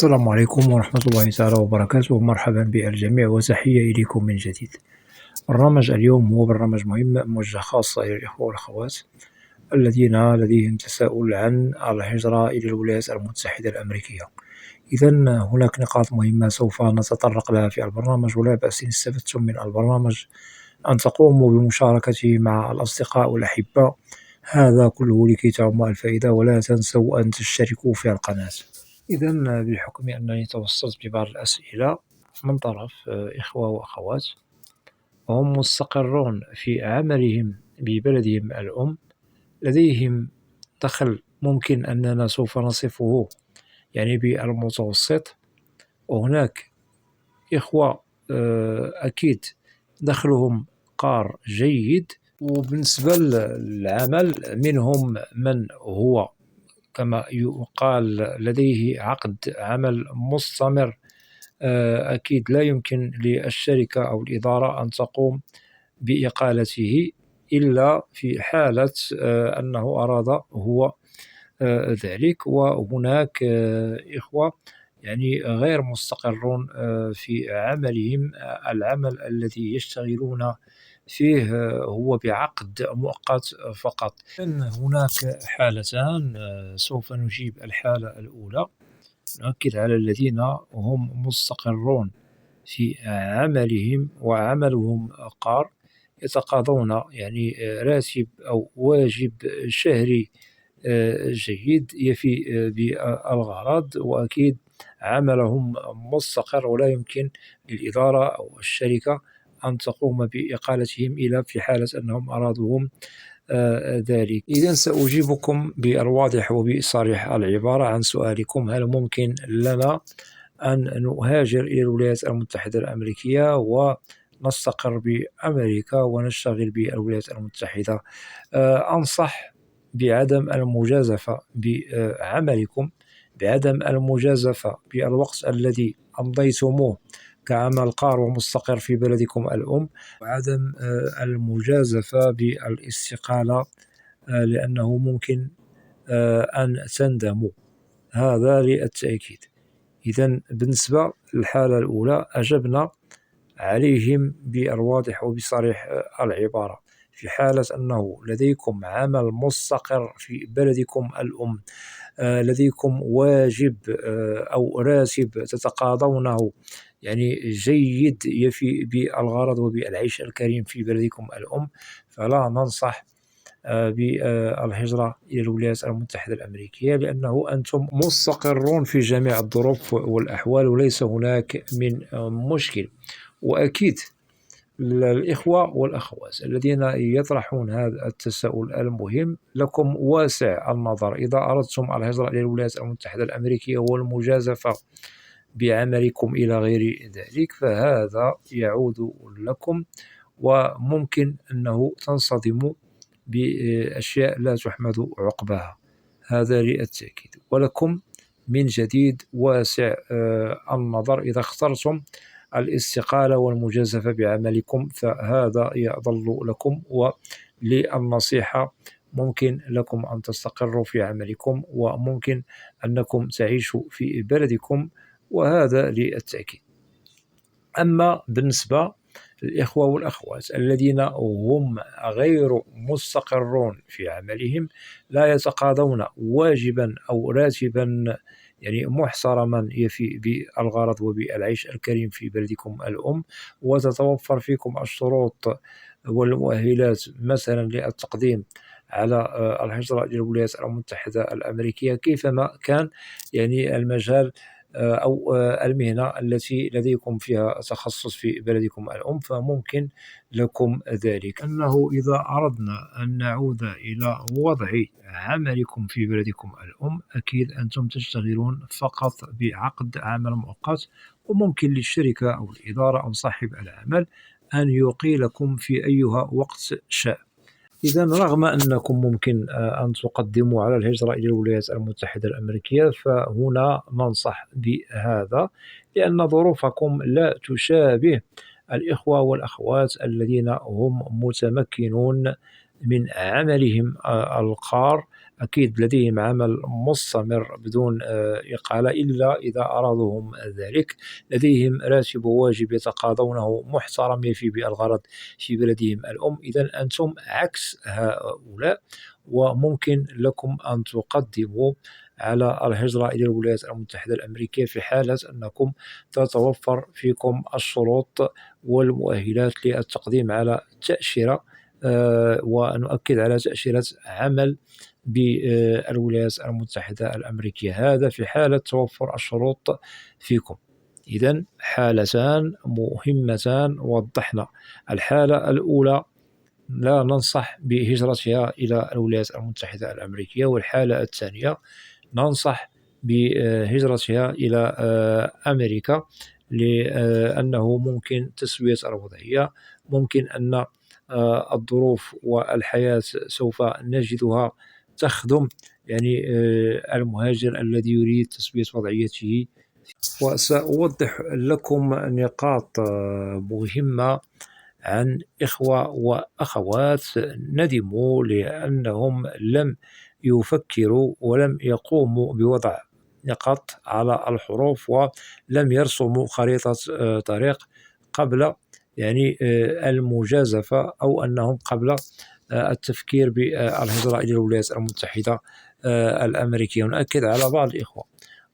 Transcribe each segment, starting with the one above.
السلام عليكم ورحمة الله تعالى وبركاته. مرحبا بالجميع وتحية إليكم من جديد. برنامج اليوم هو برنامج مهم موجه خاصة إلى الإخوة والأخوات الذين لديهم تساؤل عن الهجرة إلى الولايات المتحدة الأمريكية. إذا هناك نقاط مهمة سوف نتطرق لها في البرنامج، ولا بأس إن استفدتم من البرنامج أن تقوموا بمشاركته مع الأصدقاء والأحبة. هذا كله لكي تعم الفائدة، ولا تنسوا أن تشتركوا في القناة. إذا بحكم أنني توصلت ببعض الأسئلة من طرف إخوة وأخوات وهم مستقرون في عملهم ببلدهم الأم، لديهم دخل ممكن أننا سوف نصفه بالمتوسط، وهناك إخوة أكيد دخلهم قار جيد، وبالنسبة للعمل منهم من هو كما يقال لديه عقد عمل مستمر. أكيد لا يمكن للشركة أو الإدارة أن تقوم بإقالته إلا في حالة أنه أراد هو ذلك. وهناك إخوة غير مستقرون في عملهم، العمل الذي يشتغلون فيه هو بعقد مؤقت فقط. هناك حالتان، سوف نجيب الحالة الأولى، نؤكد على الذين هم مستقرون في عملهم وعملهم قار، يتقاضون راتب أو واجب شهري جيد يفي بالغرض، وأكيد عملهم مستقر ولا يمكن للإدارة أو الشركة أن تقوم بإقالتهم إلا في حالة أنهم أرادوهم ذلك. إذا سأجيبكم بالواضح وبصريح العبارة عن سؤالكم: هل ممكن لنا أن نهاجر إلى الولايات المتحدة الأمريكية ونستقر بأمريكا ونشتغل بالولايات المتحدة؟ أنصح بعدم المجازفة بعملكم، بعدم المجازفة بالوقت الذي أمضيتموه كعمل قار ومستقر في بلدكم الأم، وعدم المجازفة بالاستقالة، لأنه ممكن أن تندموا. هذا للتأكيد. إذا بالنسبة للحالة الأولى أجبنا عليهم بالواضح وبصريح العبارة. في حالة أنه لديكم عمل مستقر في بلدكم الأم، لديكم واجب أو راتب تتقاضونه جيد يفي بالغرض وبالعيش الكريم في بلدكم الأم، فلا ننصح بالهجرة إلى الولايات المتحدة الأمريكية، لأنه أنتم مستقرون في جميع الظروف والأحوال وليس هناك من مشكل. وأكيد الإخوة والأخوات الذين يطرحون هذا التساؤل المهم، لكم واسع النظر. إذا أردتم الهجرة إلى الولايات المتحدة الأمريكية والمجازفة بعملكم إلى غير ذلك، فهذا يعود لكم، وممكن أنه تنصدموا بأشياء لا تحمد عقباها. هذا للتأكيد. ولكم من جديد واسع النظر. إذا اخترتم الاستقالة والمجازفة بعملكم فهذا يظل لكم، وللنصيحة ممكن لكم أن تستقروا في عملكم، وممكن أنكم تعيشوا في بلدكم، وهذا للتأكيد. أما بالنسبة للإخوة والأخوات الذين هم غير مستقرون في عملهم، لا يتقاضون واجبا أو راتبا محترما يفي بالغرض وبالعيش الكريم في بلدكم الأم، وتتوفر فيكم الشروط والمؤهلات مثلا للتقديم على الهجرة إلى الولايات المتحدة الأمريكية، كيفما كان المجال أو المهنة التي لديكم فيها تخصص في بلدكم الأم، فممكن لكم ذلك. أنه إذا أردنا أن نعود إلى وضع عملكم في بلدكم الأم، أكيد أنتم تشتغلون فقط بعقد عمل مؤقت، وممكن للشركة أو الإدارة أو صاحب العمل أن يقيلكم في أيها وقت شاء. إذا رغم أنكم ممكن أن تقدموا على الهجرة إلى الولايات المتحدة الأمريكية، فهنا ننصح بهذا، لأن ظروفكم لا تشابه الإخوة والأخوات الذين هم متمكنون من عملهم القار. أكيد لديهم عمل مستمر بدون إقالة إلا إذا أرادوا هم ذلك. لديهم راتب وواجب يتقاضونه محترم يفي بالغرض في بلدهم الأم. إذا أنتم عكس هؤلاء، وممكن لكم أن تقدموا على الهجرة إلى الولايات المتحدة الأمريكية في حالة أنكم تتوفر فيكم الشروط والمؤهلات للتقديم على تأشيرة، ونؤكد على تأشيرة عمل بالولايات المتحدة الأمريكية. هذا في حالة توفر الشروط فيكم. إذن حالتان مهمتان وضحنا. الحالة الأولى لا ننصح بهجرتها إلى الولايات المتحدة الأمريكية، والحالة الثانية ننصح بهجرتها إلى أمريكا، لأنه ممكن تسوية الوضعية. ممكن أن الظروف والحياة سوف نجدها تخدم يعني المهاجر الذي يريد تسوية وضعيته. وسأوضح لكم نقاط مهمة عن إخوة وأخوات ندموا لأنهم لم يفكروا ولم يقوموا بوضع نقاط على الحروف، ولم يرسموا خريطة طريق قبل يعني المجازفة، أو أنهم قبل التفكير بالهجرة إلى الولايات المتحدة الأمريكية. نؤكد على بعض الإخوة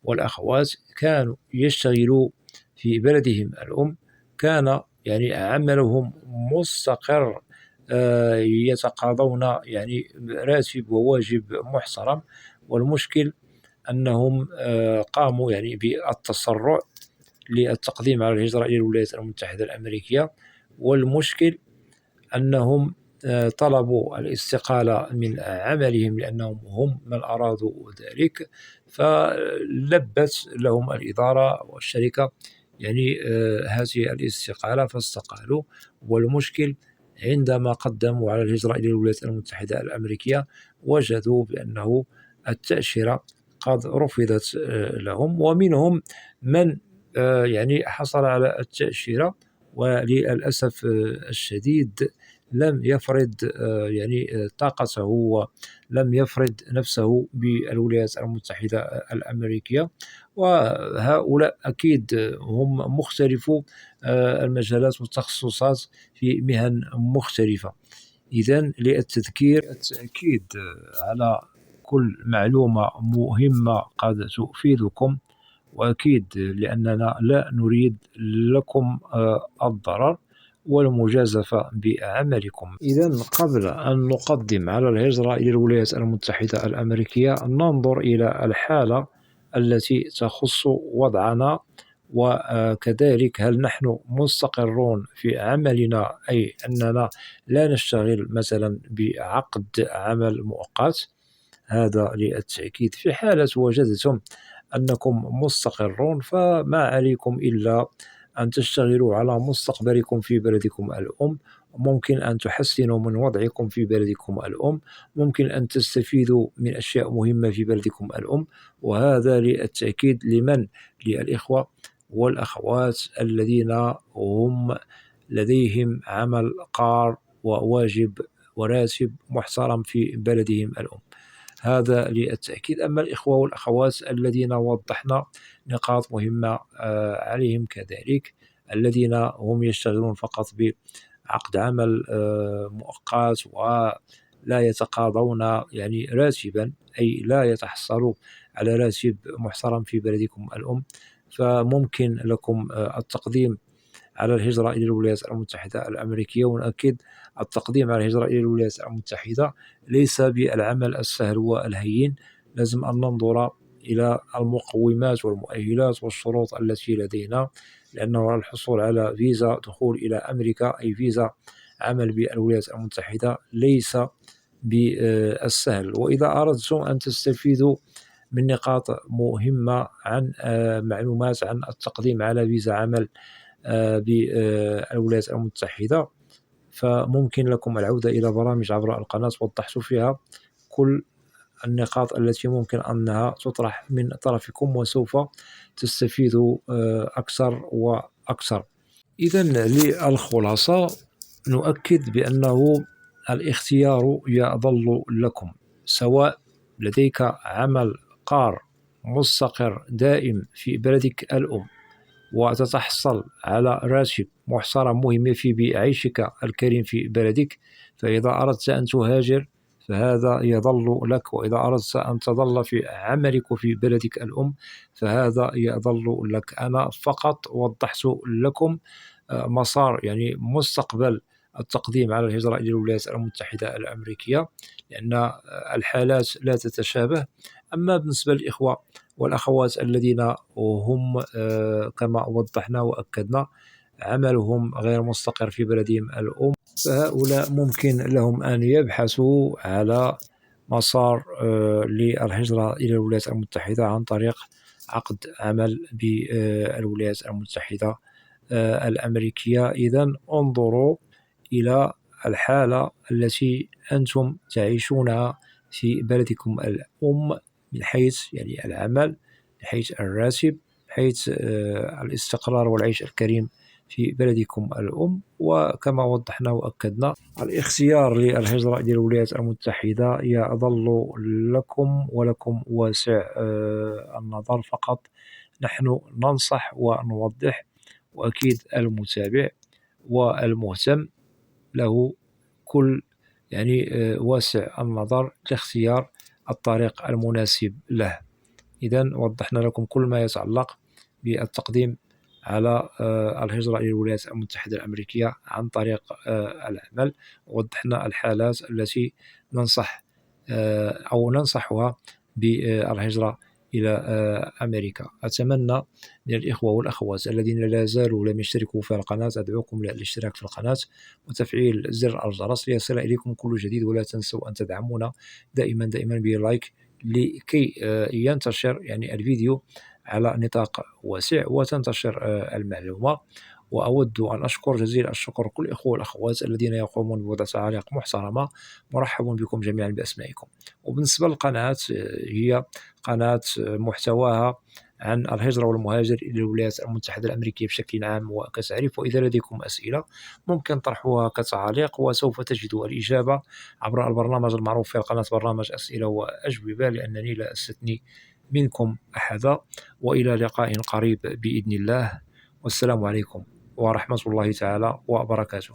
والأخوات كانوا يشتغلوا في بلدهم الأم، كان يعني عملهم مستقر، يتقاضون يعني راتب وواجب محترم، والمشكل أنهم قاموا يعني بالتسرع للتقديم على الهجرة إلى الولايات المتحدة الأمريكية. والمشكل أنهم طلبوا الاستقالة من عملهم لأنهم هم من أرادوا ذلك، فلبت لهم الإدارة والشركة يعني هذه الاستقالة فاستقالوا. والمشكل عندما قدموا على الهجرة إلى الولايات المتحدة الأمريكية وجدوا بأنه التأشيرة قد رفضت لهم، ومنهم من يعني حصل على التأشيرة وللأسف الشديد لم يفرض يعني طاقته ولم يفرض نفسه بالولايات المتحدة الأمريكية. وهؤلاء أكيد هم مختلفو المجالات والتخصصات في مهن مختلفة. إذن التأكيد على كل معلومة مهمة قد تفيدكم، وأكيد لأننا لا نريد لكم الضرر والمجازفة بعملكم. إذن قبل أن نقدم على الهجرة إلى الولايات المتحدة الأمريكية ننظر إلى الحالة التي تخص وضعنا، وكذلك هل نحن مستقرون في عملنا، أي أننا لا نشتغل مثلا بعقد عمل مؤقت. هذا للتأكيد. في حالة وجدتم أنكم مستقرون فما عليكم إلا أن تشتغلوا على مستقبلكم في بلدكم الأم. ممكن أن تحسنوا من وضعكم في بلدكم الأم، ممكن أن تستفيدوا من أشياء مهمة في بلدكم الأم. وهذا للتأكيد للإخوة والأخوات الذين هم لديهم عمل قار وواجب وراتب محترم في بلدهم الأم. هذا للتأكيد. أما الإخوة والأخوات الذين وضحنا نقاط مهمة عليهم كذلك، الذين هم يشتغلون فقط بعقد عمل مؤقت ولا يتقاضون يعني راتبا، أي لا يتحصلوا على راتب محترم في بلدكم الأم، فممكن لكم التقديم على الهجرة إلى الولايات المتحدة الأمريكية. ونؤكد التقديم على الهجرة إلى الولايات المتحدة ليس بالعمل السهل والهين. لازم أن ننظر إلى المقومات والمؤهلات والشروط التي لدينا، لأنه الحصول على فيزا دخول إلى أمريكا، أي فيزا عمل بالولايات المتحدة، ليس بالسهل. وإذا أردتم أن تستفيدوا من نقاط مهمة عن معلومات عن التقديم على فيزا عمل بالولايات المتحدة، فممكن لكم العودة إلى برامج عبر القناة، وضحت فيها كل النقاط التي ممكن أنها تطرح من طرفكم، وسوف تستفيدوا أكثر وأكثر. إذن للخلاصة نؤكد بأنه الاختيار يظل لكم، سواء لديك عمل قار مستقر دائم في بلدك الأم وتتحصل على راتب محترم مهم يفي بعيشك الكريم في بلدك، فإذا أردت أن تهاجر فهذا يظل لك، وإذا أردت أن تظل في عملك في بلدك الأم فهذا يظل لك. أنا فقط وضحت لكم مسار يعني مستقبل التقديم على الهجرة إلى الولايات المتحدة الأمريكية، لأن الحالات لا تتشابه. أما بالنسبة للإخوة والأخوات الذين هم كما وضحنا وأكدنا عملهم غير مستقر في بلدهم الأم، فهؤلاء ممكن لهم أن يبحثوا على مسار للهجرة إلى الولايات المتحدة عن طريق عقد عمل بالولايات المتحدة الأمريكية. إذن انظروا إلى الحالة التي أنتم تعيشونها في بلدكم الأم من حيث يعني العمل، من حيث الراتب، من حيث الاستقرار والعيش الكريم في بلدكم الأم. وكما وضحنا وأكدنا الاختيار للهجرة إلى الولايات المتحدة يظل لكم ولكم واسع النظر، فقط نحن ننصح ونوضح، وأكيد المتابع والمهتم له كل يعني واسع النظر لاختيار الطريق المناسب له. إذن وضحنا لكم كل ما يتعلق بالتقديم على الهجرة إلى الولايات المتحدة الأمريكية عن طريق العمل، ووضحنا الحالات التي ننصح أو ننصحها بالهجرة إلى أمريكا. أتمنى من الإخوة والأخوات الذين لا زالوا لم يشتركوا في القناة أدعوكم للاشتراك في القناة وتفعيل زر الجرس ليصل إليكم كل جديد، ولا تنسوا أن تدعمونا دائما بلايك لكي ينتشر يعني الفيديو على نطاق واسع وتنتشر المعلومة. وأود أن أشكر جزيل الشكر كل الإخوة والأخوات الذين يقومون بوضع تعاليق محترمة. مرحب بكم جميعا بأسمائكم. وبالنسبة للقناة هي قناة محتواها عن الهجرة والمهاجر إلى الولايات المتحدة الأمريكية بشكل عام وكتعريف، وإذا لديكم أسئلة ممكن طرحها كتعليق وسوف تجدوا الإجابة عبر البرنامج المعروف في القناة، برنامج أسئلة وأجوبة، لأنني لا أستثني منكم أحدا. وإلى لقاء قريب بإذن الله، والسلام عليكم ورحمة الله تعالى وبركاته.